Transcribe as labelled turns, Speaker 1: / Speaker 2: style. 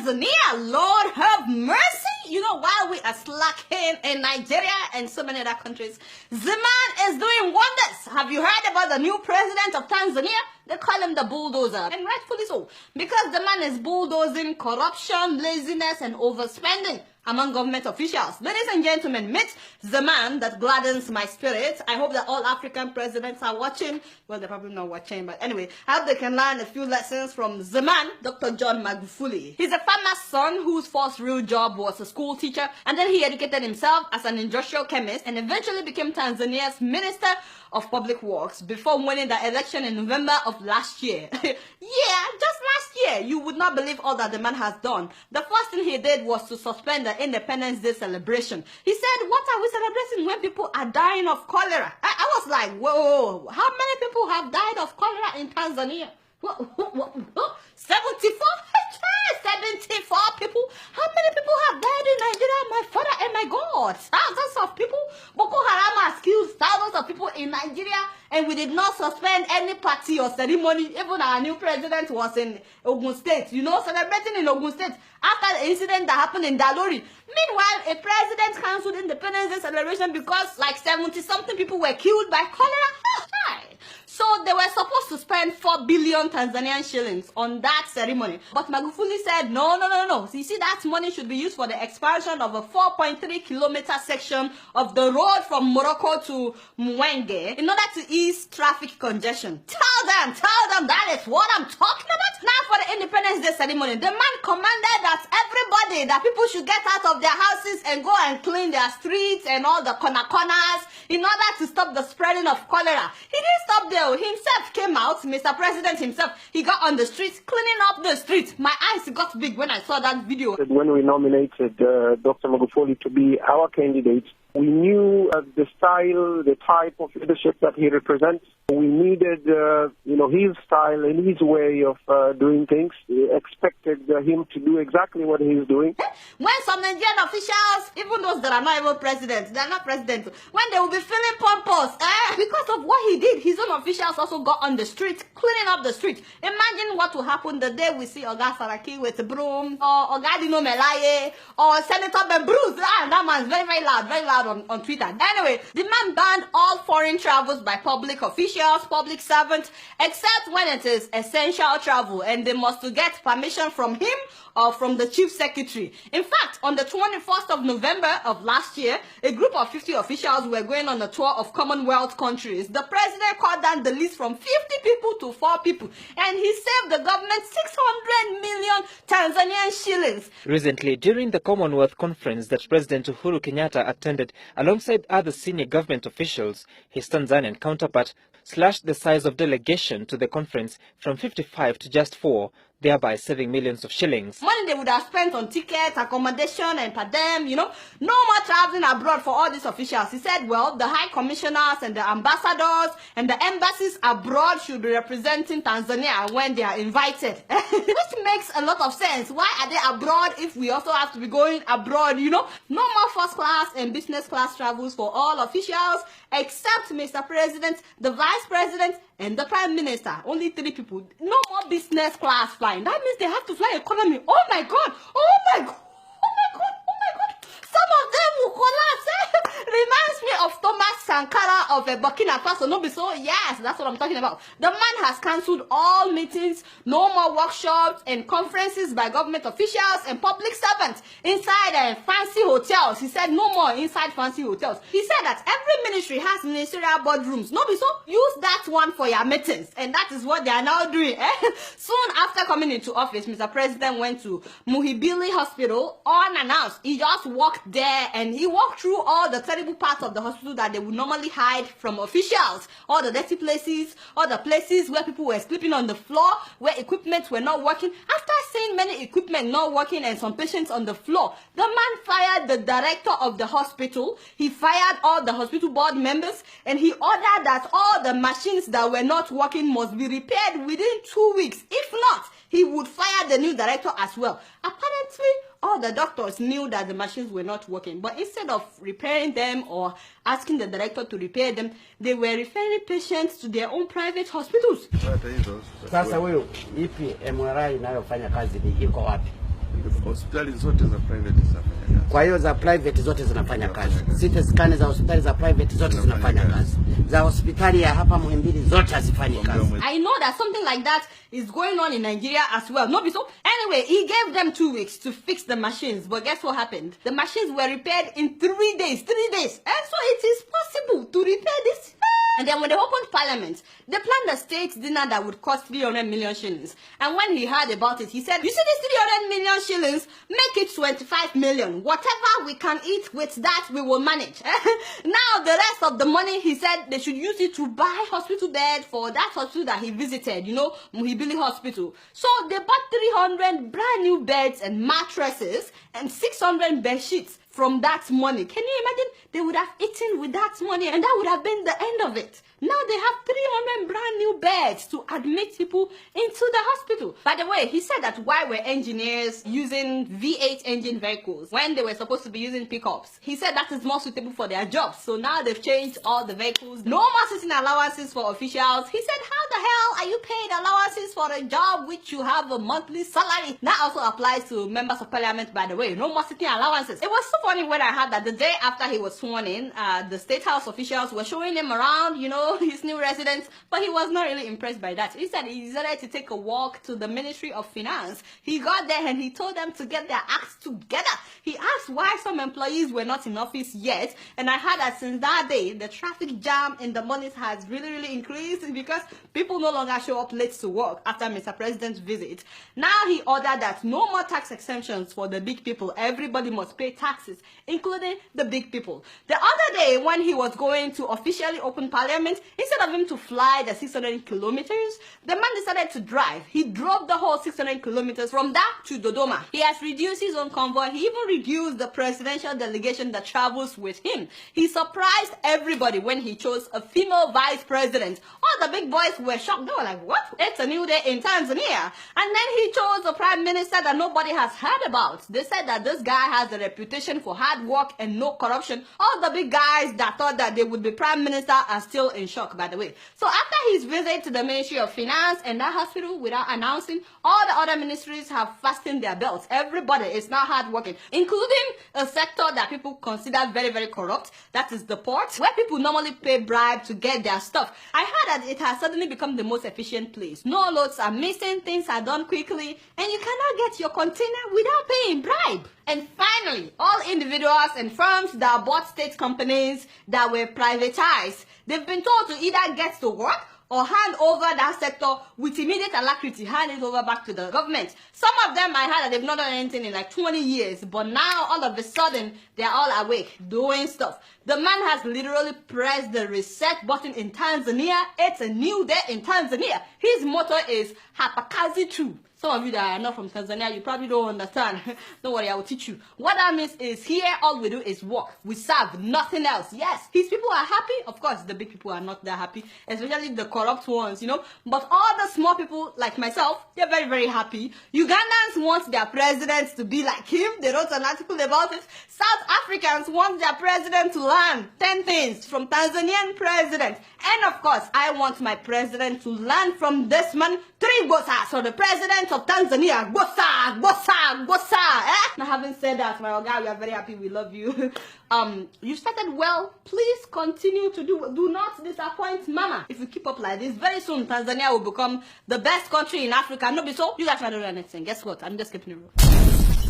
Speaker 1: Tanzania. Lord have mercy. You know, while we are slacking in Nigeria and so many other countries, the man is doing wonders. Have you heard about the new president of Tanzania? They call him the bulldozer, and rightfully so, because the man is bulldozing corruption, laziness, and overspending among government officials. Ladies and gentlemen, meet the man that gladdens my spirit. I hope that all African presidents are watching. Well, they're probably not watching, but anyway, I hope they can learn a few lessons from the man, Dr. John Magufuli. He's a farmer's son whose first real job was a school teacher, and then he educated himself as an industrial chemist and eventually became Tanzania's Minister of Public Works before winning the election in November of last year. Yeah, just last year. You would not believe all that the man has done. The first thing he did was to suspend the Independence Day celebration. He said, what are we celebrating when people are dying of cholera? I was like, whoa, how many people have died of cholera in Tanzania? 74? 74 people? How many people have died in Nigeria? My father and my God. Thousands of people. Boko Haram has killed thousands of people in Nigeria, and we did not suspend any party or ceremony. Even our new president was in Ogun State, you know, celebrating in Ogun State after the incident that happened in Dalori. Meanwhile, a president cancelled Independence Day celebration because like 70-something people were killed by cholera. So they were supposed to spend 4 billion Tanzanian shillings on that ceremony. But Magufuli said, no. So you see, that money should be used for the expansion of a 4.3-kilometer section of the road from Morocco to Mwenge in order to ease traffic congestion. Tell them that is what I'm talking about. Now for the Independence Day ceremony, the man commanded that that people should get out of their houses and go and clean their streets and all the corners in order to stop the spreading of cholera. He didn't stop there. Himself came out, Mr. President himself. He got on the streets, cleaning up the streets. My eyes got big when I saw that video.
Speaker 2: When we nominated Dr. Magufuli to be our candidate, we knew the style, the type of leadership that he represents. We needed, his style and his way of doing things. We expected him to do exactly what he's doing.
Speaker 1: When some Nigerian officials, even those that are not even presidents, they're not presidents, when they will be feeling pompous, because of what he did, his own officials also got on the street, cleaning up the street. Imagine what will happen the day we see Oga Saraki with a broom, or Oga Dino Melaye, or Senator Ben Bruce. That man's very loud on Twitter. Anyway, the man banned all foreign travels by public officials, public servants, except when it is essential travel, and they must get permission from him or from the chief secretary. In fact, on the 21st of November of last year, a group of 50 officials were going on a tour of Commonwealth countries. The president cut down the list from 50 people to 4 people, and he saved the government 600 million Tanzanian shillings.
Speaker 3: Recently, during the Commonwealth conference that President Uhuru Kenyatta attended alongside other senior government officials, his Tanzanian counterpart slashed the size of delegation to the conference from 55 to just 4, thereby saving millions of shillings.
Speaker 1: Money they would have spent on tickets, accommodation, and per diem, no more traveling abroad for all these officials. He said, well, the high commissioners and the ambassadors and the embassies abroad should be representing Tanzania when they are invited. Which makes a lot of sense. Why are they abroad if we also have to be going abroad, No more first class and business class travels for all officials, except Mr. President, the Vice President, and the Prime Minister. Only 3 people. No more business class flying. That means they have to fly economy. Oh my God! Some of them will collapse. Reminds me of Thomas Sankara of Burkina Faso. No be so? Yes, that's what I'm talking about. The man has cancelled all meetings, no more workshops and conferences by government officials and public servants inside fancy hotels. He said no more inside fancy hotels. He said that every ministry has ministerial boardrooms. No be so? Use that one for your meetings. And that is what they are now doing. Soon after coming into office, Mr. President went to Muhibili Hospital unannounced. He just walked there and he walked through all the terrible parts of the hospital that they would normally hide from officials. All the dirty places, all the places where people were sleeping on the floor, where equipment were not working. After seeing many equipment not working and some patients on the floor, the man fired the director of the hospital. He fired all the hospital board members, and he ordered that all the machines that were not working must be repaired within 2 weeks. If not, he would fire the new director as well. Apparently, all the doctors knew that the machines were not working, but instead of repairing them or asking the director to repair them, they were referring patients to their own private hospitals.
Speaker 4: Sasa wewe ipi MRI inayofanya kazi ni iko wapi? Hospitali zote za private zinafanya kazi.
Speaker 5: Kwa hiyo za private zote zinafanya kazi. CT scan za hospitali za private zote zinafanya kazi. Za hospitali ya hapa Muhimbili zote hazifanyi kazi.
Speaker 1: I know that something like that is going on in Nigeria as well. No, so anyway, he gave them 2 weeks to fix the machines. But guess what happened? The machines were repaired in 3 days. 3 days. And so it is possible to repair this. And then when they opened parliament, they planned a state dinner that would cost 300 million shillings. And when he heard about it, he said, you see this 300 million shillings, make it 25 million. Whatever we can eat with that, we will manage. Now, the rest of the money, he said they should use it to buy hospital bed for that hospital that he visited, you know, Muhimbili Hospital. So they bought 300 brand new beds and mattresses and 600 bed sheets from that money. Can you imagine? They would have eaten with that money and that would have been the end of it. Now they have 300 brand new beds to admit people into the hospital. By the way, he said that why were engineers using V8 engine vehicles when they were supposed to be using pickups? He said that is more suitable for their jobs. So now they've changed all the vehicles. No more sitting allowances for officials. He said, how the hell are you paid allowances for a job which you have a monthly salary? That also applies to members of parliament, by the way. No more sitting allowances. It was so funny when I heard that the day after he was sworn in, the State House officials were showing him around, you know, his new residence, but he was not really impressed by that. He said he decided to take a walk to the Ministry of Finance. He got there and he told them to get their acts together. He asked why some employees were not in office yet, and I heard that since that day, the traffic jam in the mornings has really increased because people no longer show up late to work after Mr. President's visit. Now he ordered that no more tax exemptions for the big people. Everybody must pay taxes, including the big people. The other day, when he was going to officially open parliament, instead of him to fly the 600 kilometers, the man decided to drive. He drove the whole 600 kilometers from that to Dodoma. He has reduced his own convoy. He even reduced the presidential delegation that travels with him. He surprised everybody when he chose a female vice president. All the big boys were shocked. They were like, what? It's a new day in Tanzania. And then he chose a prime minister that nobody has heard about. They said that this guy has a reputation for hard work and no corruption. All the big guys that thought that they would be prime minister are still in shock, by the way. So after his visit to the Ministry of Finance and that hospital, without announcing, all the other ministries have fastened their belts. Everybody is now hardworking, including a sector that people consider very corrupt. That is the port, where people normally pay bribe to get their stuff. I heard that it has suddenly become the most efficient place. No loads are missing, things are done quickly, and you cannot get your container without paying bribe. And finally, all individuals and firms that bought state companies that were privatized, they've been told to either get to work or hand over that sector with immediate alacrity, hand it over back to the government. Some of them, I heard that they've not done anything in like 20 years, but now all of a sudden, they're all awake, doing stuff. The man has literally pressed the reset button in Tanzania. It's a new day in Tanzania. His motto is Hapakazi True. Some of you that are not from Tanzania, you probably don't understand. Don't worry, I will teach you. What that means is here, all we do is work. We serve, nothing else. Yes, his people are happy. Of course, the big people are not that happy, especially the corrupt ones, you know. But all the small people, like myself, they're very happy. Ugandans want their president to be like him. They wrote an article about it. South Africans want their president to learn 10 things from Tanzanian president. And of course, I want my president to learn from this man, 3 Bosa. So the president of Tanzania, Bosa. Now, having said that, my guy, we are very happy. We love you. You started well. Please continue to do not disappoint mama. If you keep up like this, very soon Tanzania will become the best country in Africa. No, be so. You guys not doing anything. Guess what? I'm just keeping it real.